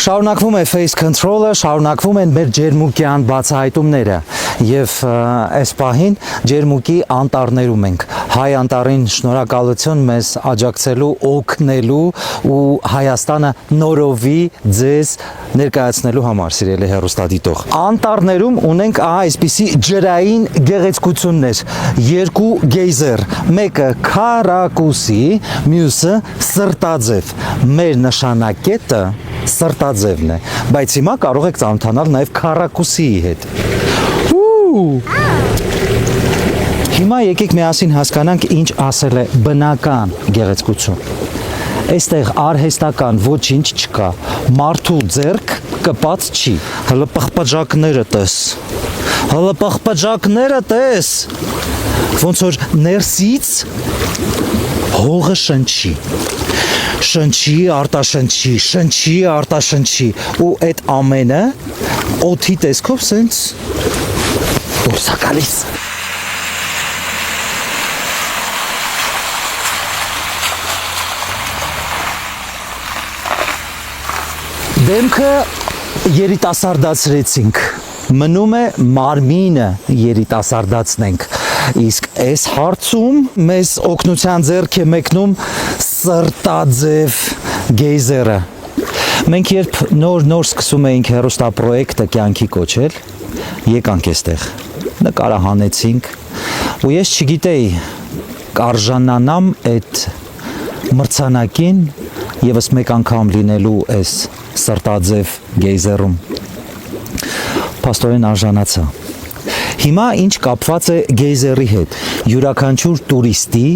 Շարունակվում է Face Control-ը, շարունակվում են մեր ջերմուկյան բացահայտումները եւ այս պահին ջերմուկի անտառներում ենք։ Հայ անտառին շնորհակալություն մեզ աջակցելու, օգնելու ու Հայաստանը նորովի ձեզ ներկայացնելու համար, սիրելի հեռուստադիտող։ Անտառներում ունենք այսպիսի ջրային գեղեցկություններ, երկու գեյզեր, մեկը քառակուսի, մյուսը սրտաձև։ Մեր նշանակետը սրտաձևն է, բայց հիմա կարող եք ծանոթանալ նաև քառակուսիի հետ։ Հիմա եկեք միասին հասկանանք ինչ ասել է բնական գեղեցկություն։ Այստեղ արհեստական ոչինչ չկա, մարդու ձեռք կպած չի։ Հələ պղպջակները տես։ Հələ պղպջակները տես։ Ոնց որ ներսից հողը շնչի։ Շնչի, արտաշնչի, շնչի, արտաշնչի ու այդ ամենը օդի տեսքով սենց դուրս է գալիս։ Դեմքը երիտասարդացրեցինք, մնում է մարմինը երիտասարդացնենք, իսկ այս հարցում մեզ օգնության ձեռք է մեկնում սրտաձև գեյզերը։ Մենք երբ նոր սկսում էինք հեռուստապրոյեկտը կյանքի կոչել, եկանք էստեղ, նկարահանեցինք, ու ես չգիտեի կարժանանամ այդ մրցանակին եւս մեկ անգամ լինելու այս սրտաձև գեյզերում։ Փաստորեն արժանացա։ Հիմա ինչ կապված է գեյզերի հետ։ Յուրաքանչյուր տուրիստի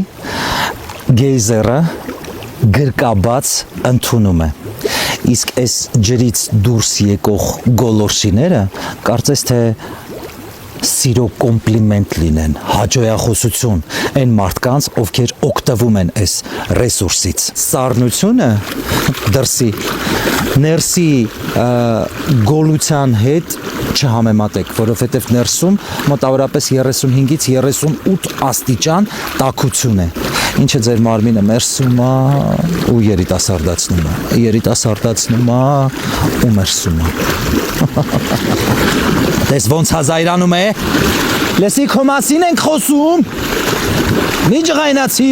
գեյզերը գրկաբաց ընդունում է։ Իսկ այս ջրից դուրս եկող գոլորշիները կարծես թե սիրո կոմպլիմենտ լինեն, հաջողախոսություն այն մարդկանց, ովքեր օգտվում են այս ռեսուրսից։ Սառնությունը դրսի, ներսի գոլության հետ չհամեմատեք, որովհետև ներսում մոտավորապես 35-ից 38 աստիճան տաքություն է, ինչը ձեր մարմինը մերսում է ու երիտասարդացնում է ու մերսում է։ Տես ոնց հազայրանում է, լեսի քո մասին ենք խոսում, մի ջղայնացի։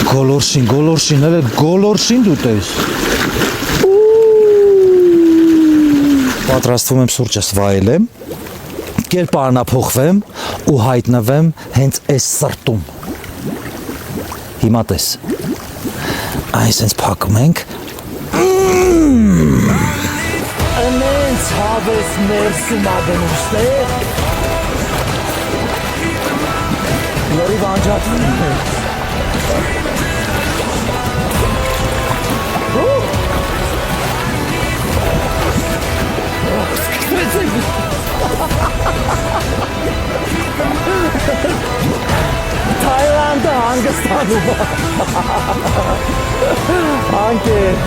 Գոլորշին, էլ գոլորշին դու տես։ Պատրաստվում եմ սուրճս վայելեմ, կերպարանափոխվեմ ու հայտնվեմ հենց այս սրտում։ Հիմա տես, այս հենց փակում ենք, Անենց հավես ներսում ագնուստե, լորի վանջատվում է։ Թայլանդը հանգստանում է։ Անկետ,